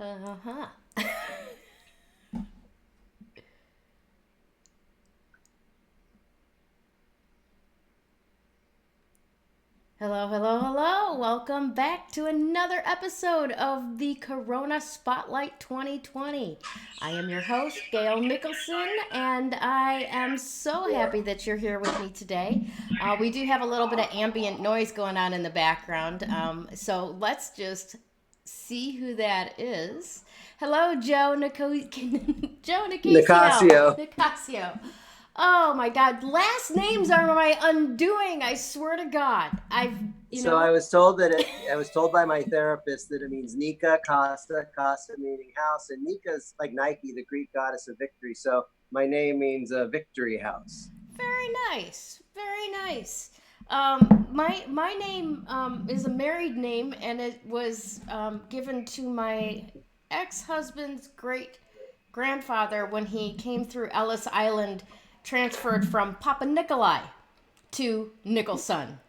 Uh-huh. Hello, hello, hello. Welcome back to another episode of the Corona Spotlight 2020. I am your host, Gayle Nicholson, and I am so happy that you're here with me today. We do have a little bit of ambient noise going on in the background, so let's just see who that is. Hello, Joe Nicasio. Nicassio. Nicasio. Oh my God! Last names are my undoing. I swear to God. I've, you So I know. was told that I was told by my therapist that it means Nika, Costa, Costa meaning house, and Nika is like Nike, the Greek goddess of victory. So my name means victory house. Very nice. Very nice. My name is a married name, and it was given to my ex husband's great grandfather when he came through Ellis Island, transferred from Papa Nikolai to Nicholson.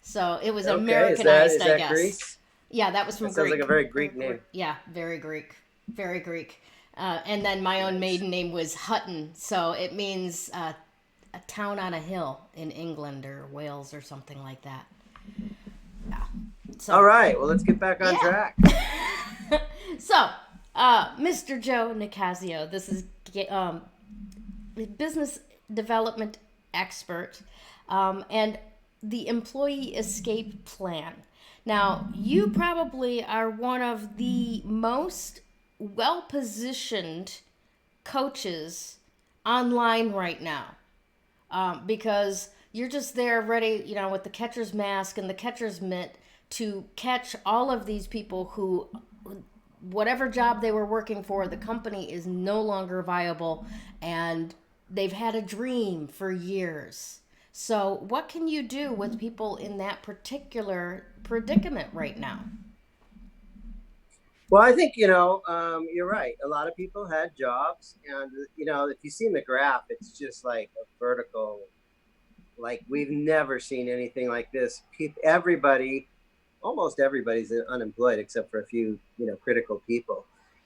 So it was Okay, is that Americanized, is I that guess. Greece? Yeah, that was That from sounds like a Greek. very Greek name. Yeah, very Greek. Very Greek. And then my own Nice. maiden name was Hutton. So it means a town on a hill in England or Wales or something like that. Yeah. All So, right, well let's get back on yeah. track. So, Mr. Joe Nicasio, this is um, business development expert, and the employee escape plan. Now, you probably are one of the most well positioned coaches online right now, because you're just there ready, with the catcher's mask and the catcher's mitt to catch all of these people who, whatever job they were working for, the company is no longer viable and they've had a dream for years. So, what can you do with people in that particular predicament right now? Well, I think you're right. A lot of people had jobs, and if you see in the graph, it's just like a vertical. Like we've never seen anything like this. Everybody, almost everybody's unemployed except for a few, critical people.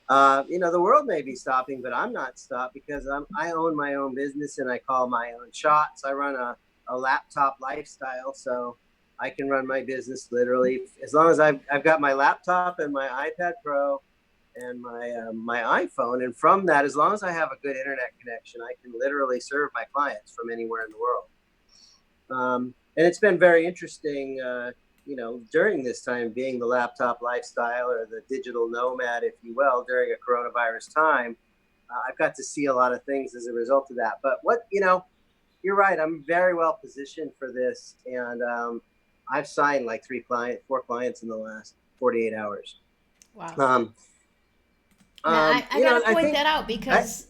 The world may be stopping, but I'm not stopped because I own my own business and I call my own shots. I run a laptop lifestyle, so I can run my business literally as long as I've got my laptop and my iPad Pro and my iPhone. And from that, as long as I have a good internet connection, I can literally serve my clients from anywhere in the world. And it's been very interesting, during this time, being the laptop lifestyle or the digital nomad, if you will, during a coronavirus time. I've got to see a lot of things as a result of that. But you're right. I'm very well positioned for this, and I've signed like four clients in the last 48 hours. Wow. Um, Now, I got to I point think that out I, because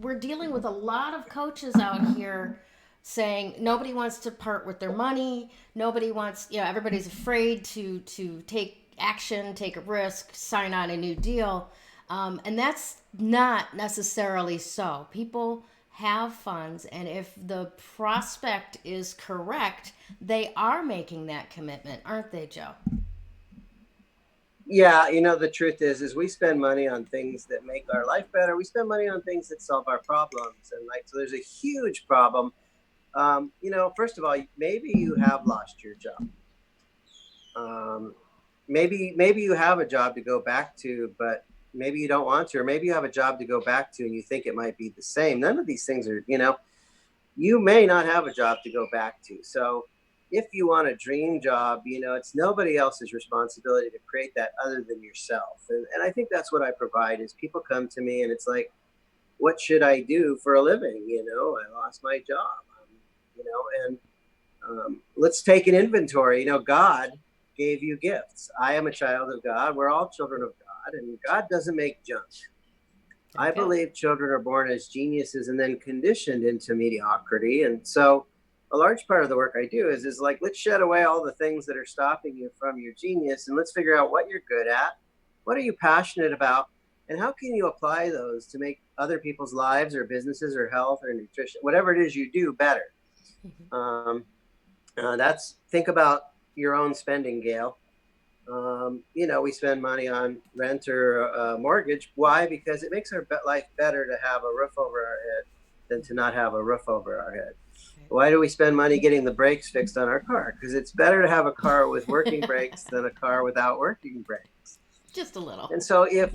we're dealing with a lot of coaches out here saying nobody wants to part with their money. Nobody wants, everybody's afraid to take action, take a risk, sign on a new deal. And that's not necessarily so. People have funds, and if the prospect is correct, they are making that commitment, aren't they, Joe? Yeah, the truth is we spend money on things that make our life better. We spend money on things that solve our problems, and like so, there's a huge problem. First of all, maybe you have lost your job. Um, maybe you have a job to go back to, but maybe you don't want to, or maybe you have a job to go back to and you think it might be the same. None of these things are, you may not have a job to go back to. So if you want a dream job, it's nobody else's responsibility to create that other than yourself. And I think that's what I provide is people come to me and it's like, what should I do for a living? I lost my job, and let's take an inventory. God gave you gifts. I am a child of God. We're all children of God, and God doesn't make junk. I Okay. believe children are born as geniuses and then conditioned into mediocrity. And so a large part of the work I do is like, let's shed away all the things that are stopping you from your genius and let's figure out what you're good at. What are you passionate about? And how can you apply those to make other people's lives or businesses or health or nutrition, whatever it is you do, better? Mhm. Um, think about your own spending, Gayle. We spend money on rent or mortgage. Why? Because it makes our life better to have a roof over our head than to not have a roof over our head. Why do we spend money getting the brakes fixed on our car? Because it's better to have a car with working brakes than a car without working brakes. Just a little. And so if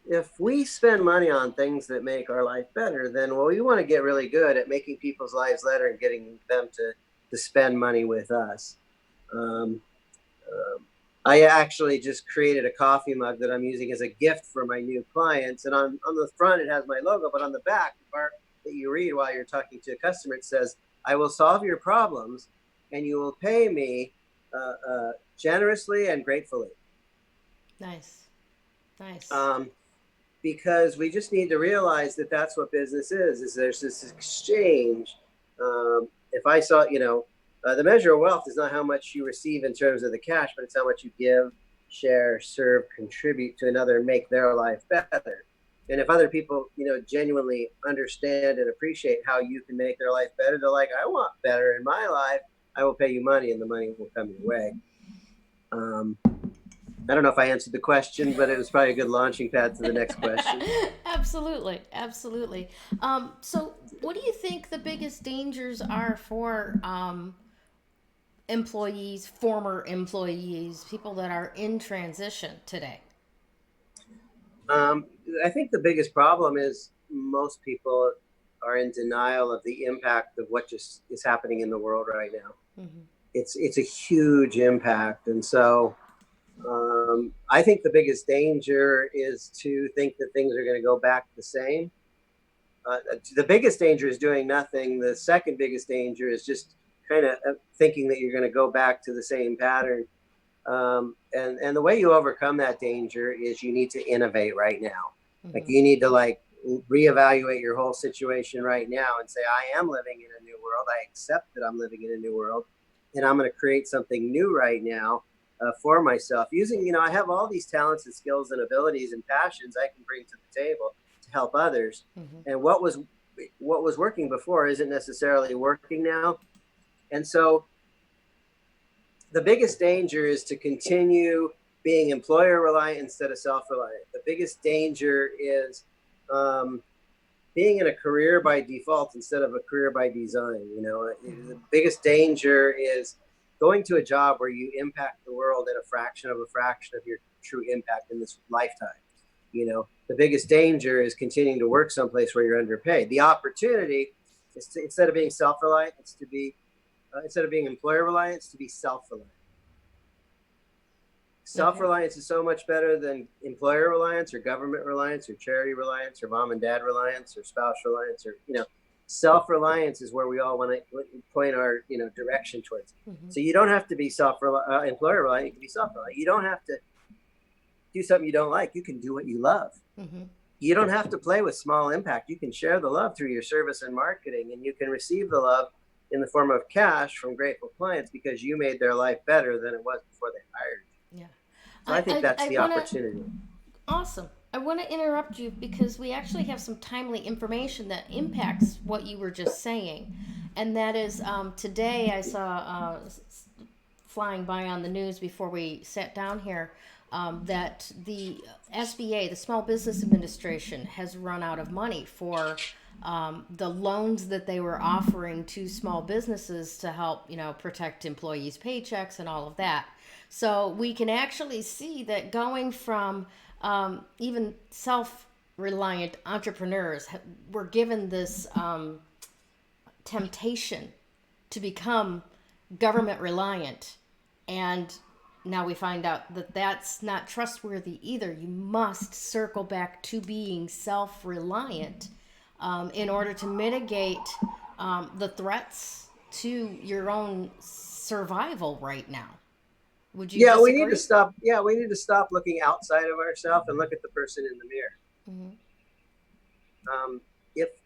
if we spend money on things that make our life better, then we want to get really good at making people's lives better and getting them to spend money with us. Um, I actually just created a coffee mug that I'm using as a gift for my new clients. And on the front, it has my logo, but on the back, the part that you read while you're talking to a customer, it says, I will solve your problems and you will pay me generously and gratefully. Nice. Nice. Because we just need to realize that that's what business is there's this exchange. If I saw, the measure of wealth is not how much you receive in terms of the cash, but it's how much you give, share, serve, contribute to another and make their life better. And if other people, genuinely understand and appreciate how you can make their life better, they're like, I want better in my life. I will pay you money and the money will come your way. I don't know if I answered the question, but it was probably a good launching pad to the next question. Absolutely, absolutely. So, what do you think the biggest dangers are for employees, former employees, people that are in transition today? Um, I think the biggest problem is most people are in denial of the impact of what just is happening in the world right now. Mm-hmm. It's a huge impact, and so I think the biggest danger is to think that things are going to go back the same. The biggest danger is doing nothing. The second biggest danger is just kind of thinking that you're going to go back to the same pattern. And the way you overcome that danger is you need to innovate right now. Mm-hmm. Like you need to reevaluate your whole situation right now and say, I am living in a new world. I accept that I'm living in a new world, and I'm going to create something new right now for myself. Using, I have all these talents and skills and abilities and passions I can bring to the table to help others. Mm-hmm. And what was working before isn't necessarily working now. And so the biggest danger is to continue being employer reliant instead of self-reliant. The biggest danger is being in a career by default instead of a career by design. The biggest danger is going to a job where you impact the world at a fraction of your true impact in this lifetime. The biggest danger is continuing to work someplace where you're underpaid. The opportunity is to, instead of being self-reliant, it's to be instead of being employer reliant, it's to be self-reliant. Self-reliance is so much better than employer reliance or government reliance or charity reliance or mom and dad reliance or spouse reliance or, self-reliance is where we all want to point our, direction towards. Mm-hmm. So you don't have to be employer reliant. You can be self-reliant. You don't have to do something you don't like. You can do what you love. Mm-hmm. You don't have to play with small impact. You can share the love through your service and marketing, and you can receive the love in the form of cash from grateful clients because you made their life better than it was before they hired you. Yeah. So I think that's the opportunity. Awesome. I want to interrupt you because we actually have some timely information that impacts what you were just saying. And that is today I saw flying by on the news before we sat down here that the SBA, the Small Business Administration, has run out of money for the loans that they were offering to small businesses to help, protect employees' paychecks and all of that. So we can actually see that going from even self-reliant entrepreneurs were given this temptation to become government reliant, and now we find out that that's not trustworthy either. You must circle back to being self-reliant in order to mitigate the threats to your own survival right now. Would you disagree? We need to stop. Yeah, we need to stop looking outside of ourselves and look at the person in the mirror. Mm-hmm.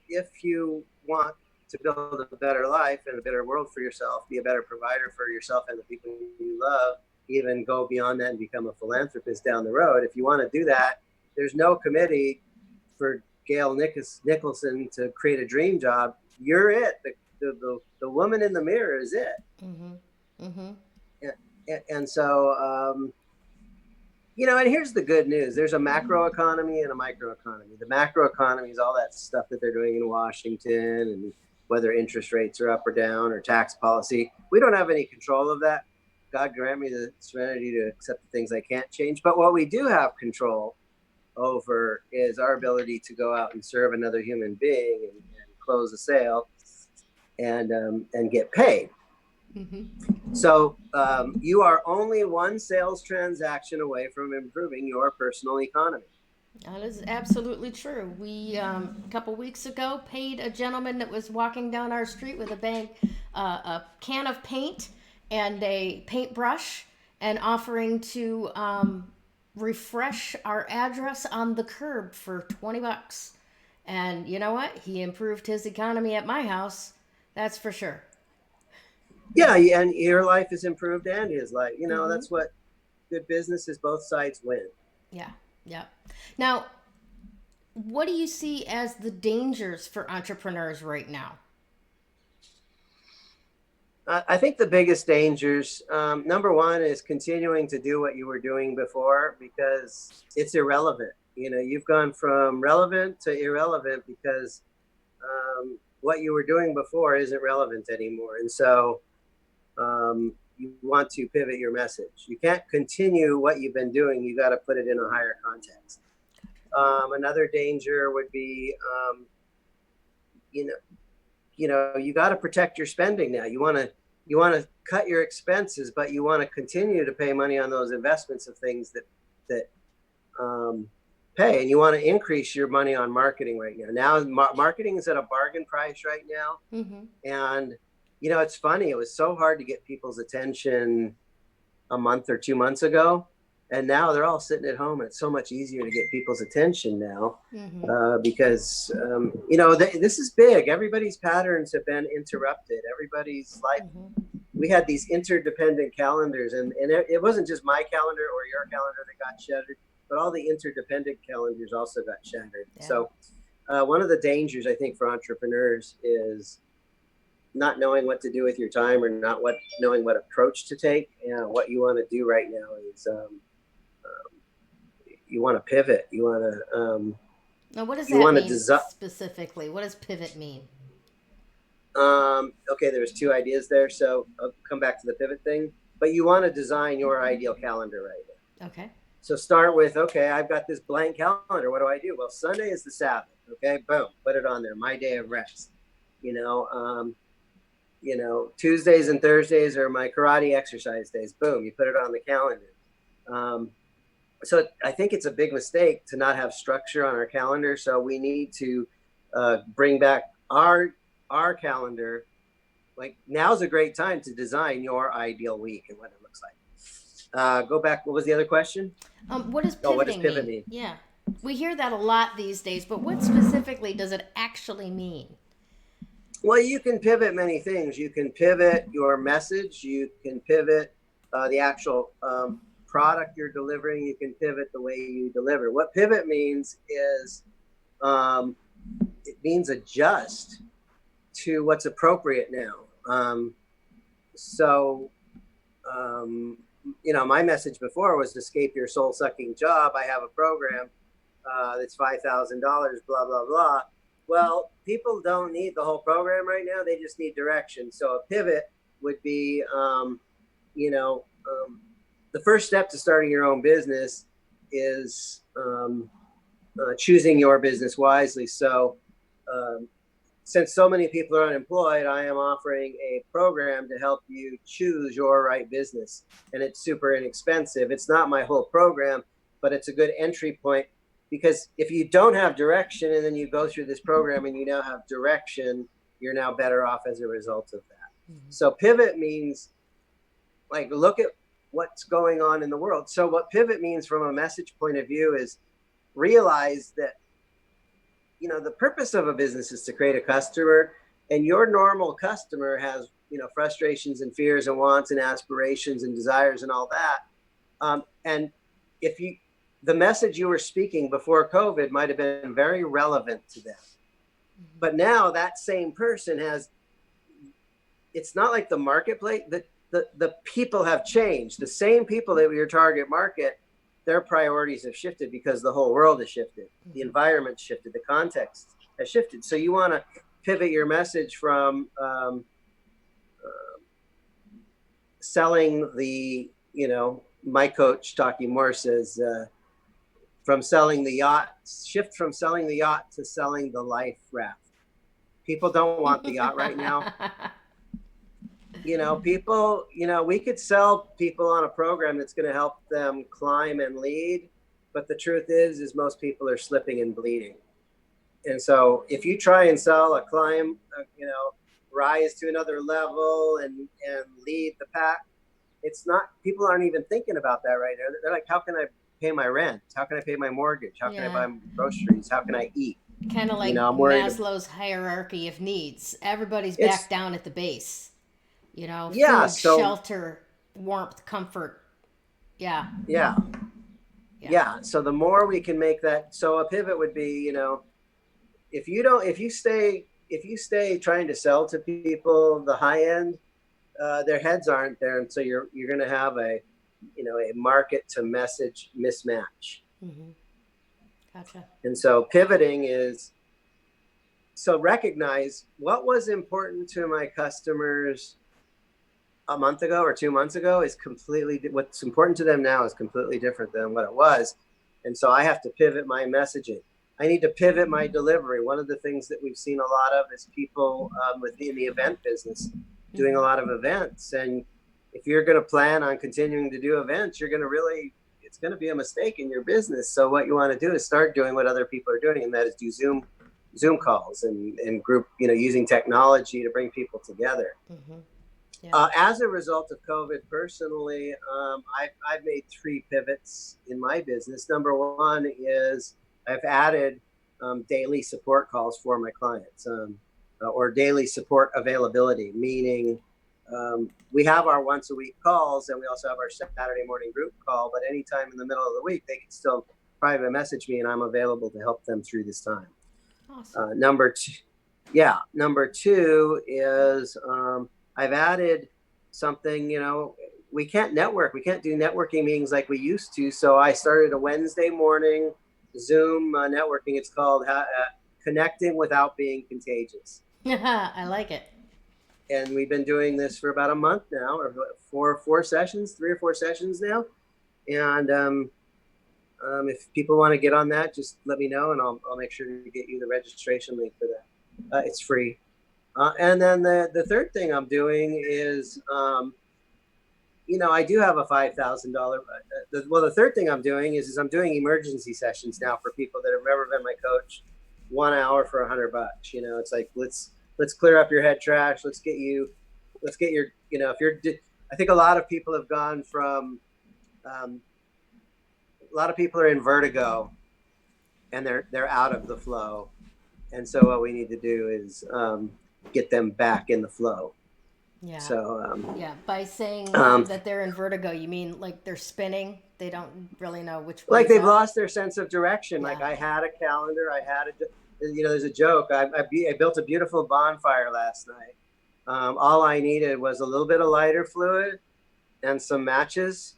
If you want to build a better life and a better world for yourself, be a better provider for yourself and the people you love, even go beyond that and become a philanthropist down the road. If you want to do that, there's no committee for Gayle Nicholson to create a dream job. You're it. The woman in the mirror is it. Mm-hmm. Mm-hmm. and so and here's the good news. There's a macro economy and a micro economy. The macro economy is all that stuff that they're doing in Washington, and whether interest rates are up or down, or tax policy. We don't have any control of that. God grant me the serenity to accept the things I can't change. But what we do have control over is our ability to go out and serve another human being, and close a sale, and get paid. Mm-hmm. So you are only one sales transaction away from improving your personal economy. That is absolutely true. We a couple weeks ago paid a gentleman that was walking down our street with a can of paint and a paintbrush, and offering to refresh our address on the curb for $20. And you know what? He improved his economy at my house. That's for sure. Yeah, and your life is improved and his life. That's what good business is. Both sides win. Yeah, yeah. Now, what do you see as the dangers for entrepreneurs right now? I think the biggest dangers, number one, is continuing to do what you were doing before, because it's irrelevant. You've gone from relevant to irrelevant because what you were doing before isn't relevant anymore. And so you want to pivot your message. You can't continue what you've been doing. You got to put it in a higher context. Another danger would be, you got to protect your spending now. You want to cut your expenses, but you want to continue to pay money on those investments of things that pay, and you want to increase your money on marketing right now. Marketing is at a bargain price right now. Mm-hmm. And it's funny. It was so hard to get people's attention a month or 2 months ago. And now they're all sitting at home, and it's so much easier to get people's attention now. Mm-hmm. Because, this is big. Everybody's patterns have been interrupted. Everybody's life. Mm-hmm. We had these interdependent calendars, and it wasn't just my calendar or your calendar that got shattered, but all the interdependent calendars also got shattered. Yeah. So one of the dangers, I think, for entrepreneurs is not knowing what to do with your time, or knowing what approach to take. And what you want to do right now is you want to pivot. You want to. Now, what does that mean specifically? What does pivot mean? Okay, there's two ideas there. So I'll come back to the pivot thing. But you want to design your ideal calendar right now. Okay. So start with, okay, I've got this blank calendar. What do I do? Well, Sunday is the Sabbath. Okay, boom, put it on there. My day of rest. Tuesdays and Thursdays are my karate exercise days. Boom, you put it on the calendar. So I think it's a big mistake to not have structure on our calendar. So we need to bring back our calendar. Like, now's a great time to design your ideal week and what it looks like. Go back. What was the other question? What does pivot mean? Yeah, we hear that a lot these days, but what specifically does it actually mean? Well, you can pivot many things. You can pivot your message. You can pivot the actual product you're delivering. You can pivot the way you deliver. What pivot means is it means adjust to what's appropriate now. My message before was escape your soul-sucking job. I have a program that's $5,000, blah, blah, blah. Well, people don't need the whole program right now. They just need direction. So a pivot would be, the first step to starting your own business is choosing your business wisely. So since so many people are unemployed, I am offering a program to help you choose your right business. And it's super inexpensive. It's not my whole program, but it's a good entry point. Because if you don't have direction and then you go through this program and you now have direction, you're now better off as a result of that. Mm-hmm. So pivot means, like, look at what's going on in the world. So what pivot means from a message point of view is realize that, the purpose of a business is to create a customer, and your normal customer has, frustrations and fears and wants and aspirations and desires and all that. And the message you were speaking before COVID might have been very relevant to them. But now that same person it's not like the marketplace, that the people have changed. The same people that were your target market, their priorities have shifted because the whole world has shifted. The environment shifted. The context has shifted. So you want to pivot your message from selling the, my coach, Taki Moore, says, from selling the yacht, shift from selling the yacht to selling the life raft. People don't want the yacht right now. People, we could sell people on a program that's going to help them climb and lead. But the truth is most people are slipping and bleeding. And so if you try and sell a climb, rise to another level and lead the pack, it's not, people aren't even thinking about that right now. They're like, how can I pay my rent? How can I pay my mortgage? How can I buy groceries? How can I eat? Kind of like I'm worried. Maslow's hierarchy of needs. Everybody's It's back down at the base. yeah. Food, So shelter, warmth, comfort. Yeah. yeah. So the more we can make that, so a pivot would be, if you stay trying to sell to people the high end, their heads aren't there, and so you're going to have a market to message mismatch. Mm-hmm. Gotcha. And so pivoting is, so recognize what was important to my customers a month ago or 2 months ago is completely, what's important to them now is completely different than what it was. And so I have to pivot my messaging. I need to pivot my delivery. One of the things that we've seen a lot of is people within the event business doing a lot of events. And if you're going to plan on continuing to do events, you're going to really, it's going to be a mistake in your business. So what you want to do is start doing what other people are doing, and that is do Zoom calls and group, using technology to bring people together. Mm-hmm. Yeah. As a result of COVID, personally, I've made 3 pivots in my business. Number one is I've added daily support calls for my clients, or daily support availability, meaning we have our once a week calls, and we also have our Saturday morning group call, but anytime in the middle of the week, they can still private message me and I'm available to help them through this time. Awesome. Number two is I've added something, we can't network. We can't do networking meetings like we used to. So I started a Wednesday morning Zoom networking. It's called Connecting Without Being Contagious. I like it. And we've been doing this for about a month now, or 3 or 4 sessions now. And if people want to get on that, just let me know, and I'll make sure to get you the registration link for that. It's free. And then the third thing I'm doing is, I do have a $5,000. The third thing I'm doing is I'm doing emergency sessions now for people that have never been my coach. 1 hour for $100. It's like let's clear up your head trash. Let's get your, if you're. I think a lot of people have gone from. A lot of people are in vertigo, and they're out of the flow, and so what we need to do is get them back in the flow. Yeah. So by saying that they're in vertigo, you mean like they're spinning? They don't really know which way. Like they've lost their sense of direction. Yeah. Like I had a calendar. There's a joke. I built a beautiful bonfire last night. All I needed was a little bit of lighter fluid and some matches,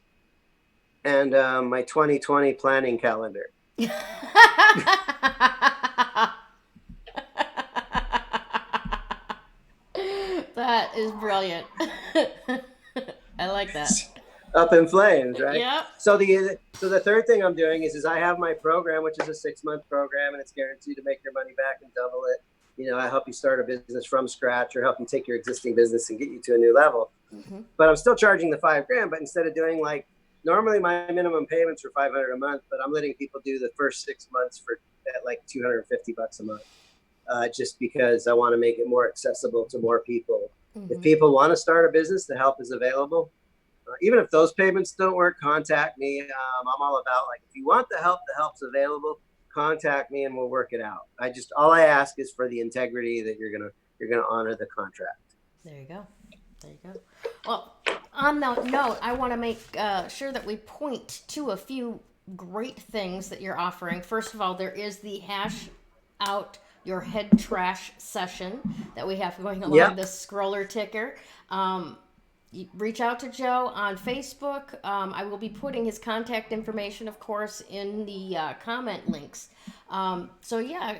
and my 2020 planning calendar. That is brilliant. I like that. Up in flames, right? Yep. So the third thing I'm doing is I have my program, which is a 6-month program, and it's guaranteed to make your money back and double it. I help you start a business from scratch, or help you take your existing business and get you to a new level. Mm-hmm. But I'm still charging the $5,000. But instead of doing normally my minimum payments are $500 a month, but I'm letting people do the first 6 months at like $250 a month, just because I want to make it more accessible to more people. Mm-hmm. If people want to start a business, the help is available. Even if those payments don't work, contact me. I'm all about, if you want the help's available. Contact me and we'll work it out. All I ask is for the integrity that you're gonna honor the contract. There you go. Well, on that note, I want to make sure that we point to a few great things that you're offering. First of all, there is the Hash Out Your Head Trash session that we have going along. Yep. The scroller ticker. reach out to Joe on Facebook. I will be putting his contact information, of course, in the comment links. So yeah,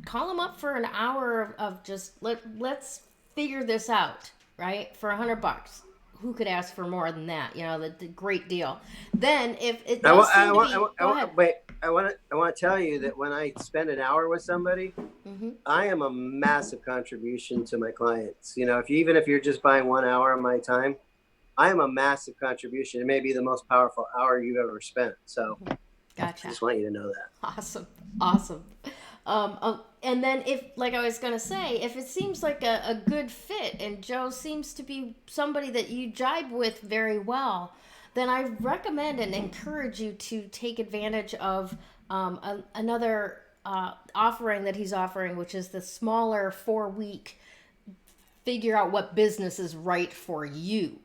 call him up for an hour of just let's figure this out, right? For $100. Who could ask for more than that? You know, the great deal. Then, if it I does want, I seem to want, I be, want, I go want, ahead. wait, I want to tell you that when I spend an hour with somebody, Hmm. I am a massive contribution to my clients. You know, even if you're just buying 1 hour of my time, I am a massive contribution. It may be the most powerful hour you've ever spent. So I Gotcha. just want you to know that. Awesome. Awesome. And then, if, like I was going to say, if it seems like a good fit and Joe seems to be somebody that you jibe with very well, then I recommend and encourage you to take advantage of another offering that he's offering, which is the smaller 4 week figure out what business is right for you,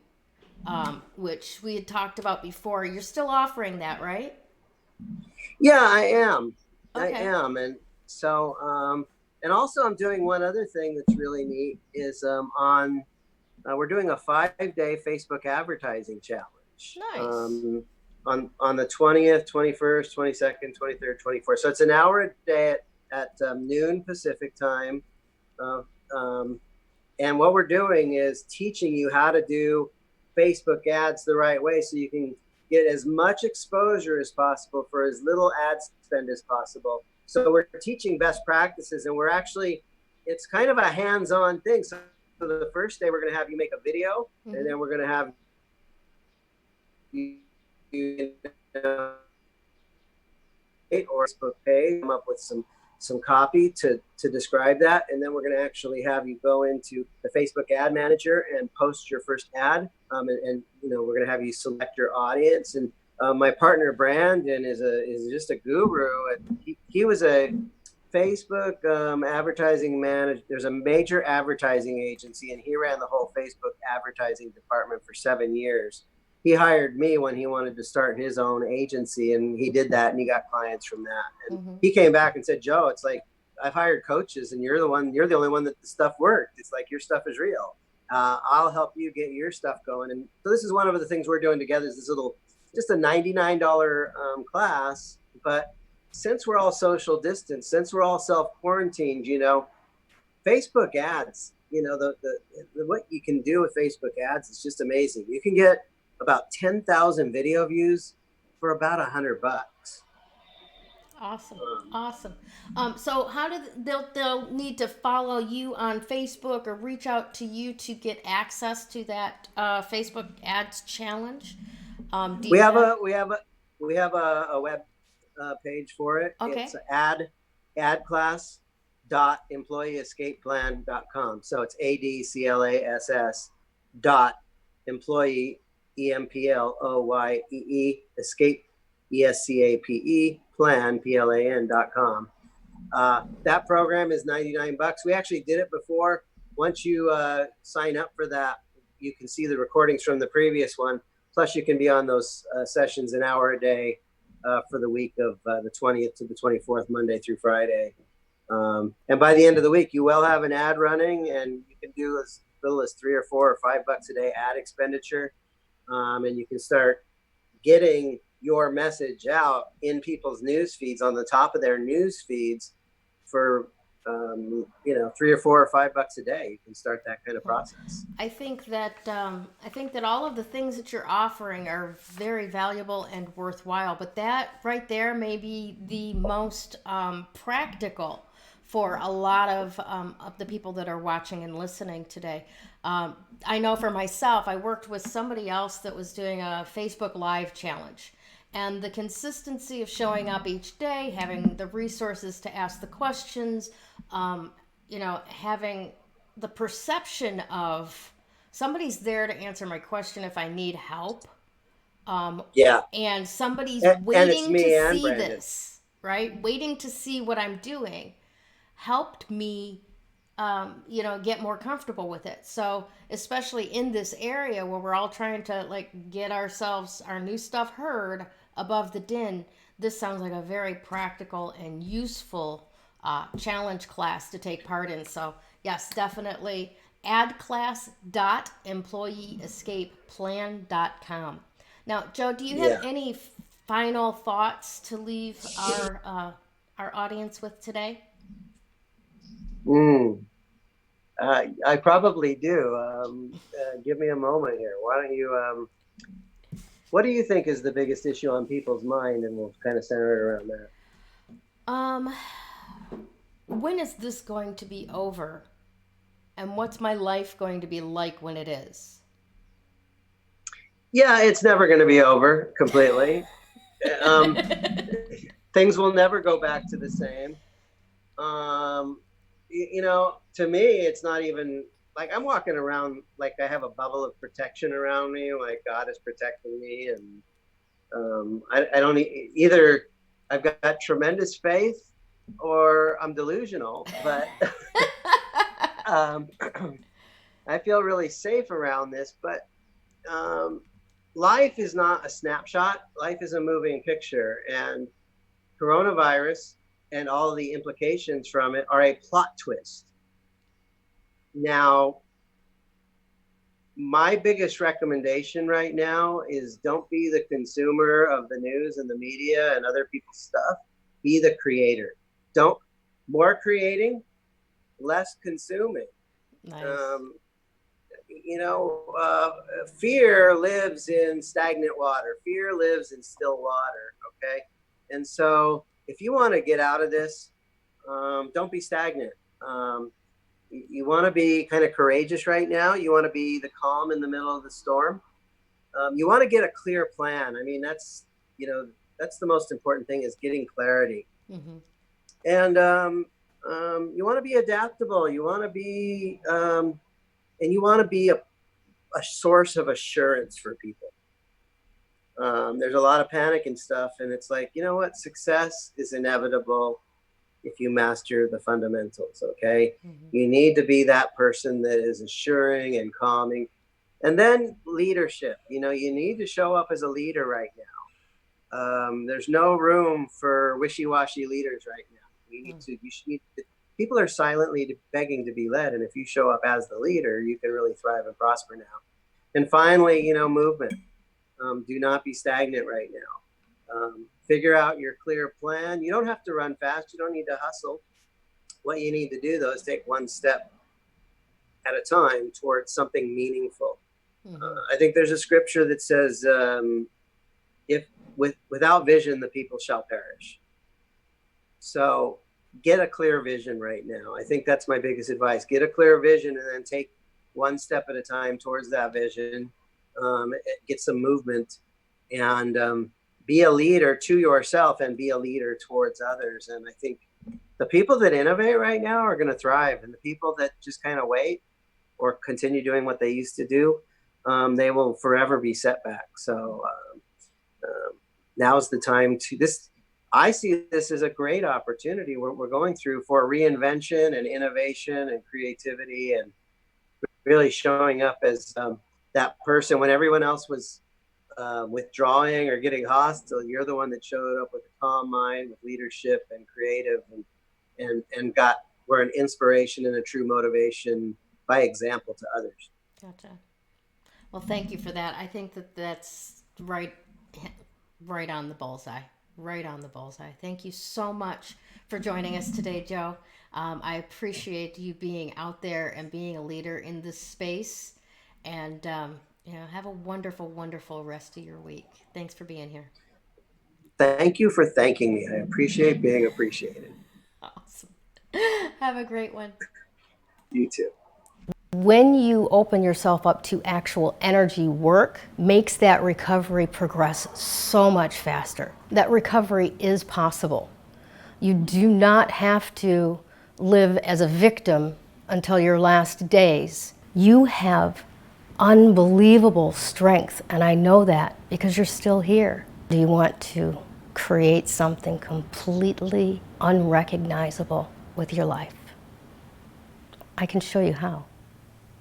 which we had talked about before. You're still offering that, right? Yeah, I am. I Okay. am. And also I'm doing one other thing that's really neat is we're doing a 5 day Facebook advertising challenge. Nice. On the 20th, 21st, 22nd, 23rd, 24th. So it's an hour a day at noon Pacific time. Uh, um, and what we're doing is teaching you how to do Facebook ads the right way so you can get as much exposure as possible for as little ad spend as possible. So we're teaching best practices, and it's kind of a hands-on thing. So the first day we're going to have you make a video, and Mm-hmm. then we're going to have you or Facebook page, come up with some copy to describe that, and then we're going to actually have you go into the Facebook ad manager and post your first ad, and we're going to have you select your audience. And my partner Brandon is just a guru, and he was a Facebook advertising manager. There's a major advertising agency, and he ran the whole Facebook advertising department for 7 years. He hired me when he wanted to start his own agency, and he did that, and he got clients from that. And Mm-hmm. he came back and said, Joe, it's like I've hired coaches, and you're the only one that the stuff worked. It's like your stuff is real. I'll help you get your stuff going. And so this is one of the things we're doing together. Is this little, just a $99 class, but since we're all social distance, since we're all self quarantined, Facebook ads, the what you can do with Facebook ads is just amazing. You can get about 10,000 video views for about $100. Awesome. Um, Awesome. So how do they'll need to follow you on Facebook or reach out to you to get access to that Facebook ads challenge? Do we you have have? a we have a we have a web page for it. Okay. It's adclass dot employeeescapeplan.com. So it's ADCLASS dot employee EMPLOYEE escape ESCAPE plan PLAN.com. That program is $99. We actually did it before. Once you sign up for that, you can see the recordings from the previous one. Plus, you can be on those sessions an hour a day for the week of the 20th to the 24th, Monday through Friday. And by the end of the week, you will have an ad running, and you can do as little as $3 or $4 or $5 a day ad expenditure. And you can start getting your message out in people's news feeds, on the top of their news feeds, for $3 or $4 or $5 a day. You can start that kind of process. I think that all of the things that you're offering are very valuable and worthwhile. But that right there may be the most practical for a lot of the people that are watching and listening today. I know for myself, I worked with somebody else that was doing a Facebook Live challenge. And the consistency of showing up each day, having the resources to ask the questions, having the perception of somebody's there to answer my question if I need help, Yeah. and somebody's And it's waiting to me and see Brandon. this, right? Waiting to see what I'm doing helped me, get more comfortable with it. So, especially in this area where we're all trying to like get our new stuff heard above the din, this sounds like a very practical and useful challenge class to take part in. So, yes, definitely adclass.employeeescapeplan.com. Now, Joe, do you have Yeah. any final thoughts to leave our audience with today? Mm. I probably do. Give me a moment here. Why don't you? What do you think is the biggest issue on people's mind, and we'll kind of center it around that. Um, when is this going to be over? And what's my life going to be like when it is? Yeah, it's never going to be over completely. Um, Things will never go back to the same. To me, it's not even like I'm walking around like I have a bubble of protection around me, like God is protecting me, and I don't either. I've got tremendous faith, or I'm delusional, but um, I feel really safe around this. But um, life is not a snapshot. Life is a moving picture, and coronavirus and all the implications from it are a plot twist. Now, my biggest recommendation right now is don't be the consumer of the news and the media and other people's stuff. Be the creator. Don't more creating, less consuming. Nice. Um, Fear lives in stagnant water. Fear lives in still water. Okay, and so if you want to get out of this, don't be stagnant. You want to be kind of courageous right now. You want to be the calm in the middle of the storm. You want to get a clear plan. I mean, that's the most important thing is getting clarity. Mm-hmm. And you want to be adaptable. You want to be, and you want to be a source of assurance for people. There's a lot of panic and stuff, and it's like, you know what? Success is inevitable if you master the fundamentals. Okay, you need to be that person that is assuring and calming. And then leadership, you need to show up as a leader right now. There's no room for wishy-washy leaders right now. People are silently begging to be led, and if you show up as the leader, you can really thrive and prosper now. And finally, movement. Do not be stagnant right now. Figure out your clear plan. You don't have to run fast. You don't need to hustle. What you need to do, though, is take one step at a time towards something meaningful. I think there's a scripture that says, without vision, the people shall perish. So get a clear vision right now. I think that's my biggest advice. Get a clear vision and then take one step at a time towards that vision. Get some movement and be a leader to yourself and be a leader towards others. And I think the people that innovate right now are going to thrive, and the people that just kind of wait or continue doing what they used to do, they will forever be set back. So now's the time to this. I see this as a great opportunity we're going through for reinvention and innovation and creativity, and really showing up as that person when everyone else was withdrawing or getting hostile. You're the one that showed up with a calm mind, with leadership and creative, and were an inspiration and a true motivation by example to others. Gotcha. Well, thank you for that. I think that's right on the bullseye. Right on the bullseye. Thank you so much for joining us today, Joe. I appreciate you being out there and being a leader in this space. And have a wonderful, wonderful rest of your week. Thanks for being here. Thank you for thanking me. I appreciate being appreciated. Awesome. Have a great one. You too. When you open yourself up to actual energy work, makes that recovery progress so much faster. That recovery is possible. You do not have to live as a victim until your last days. You have unbelievable strength, and I know that because you're still here. Do you want to create something completely unrecognizable with your life? I can show you how.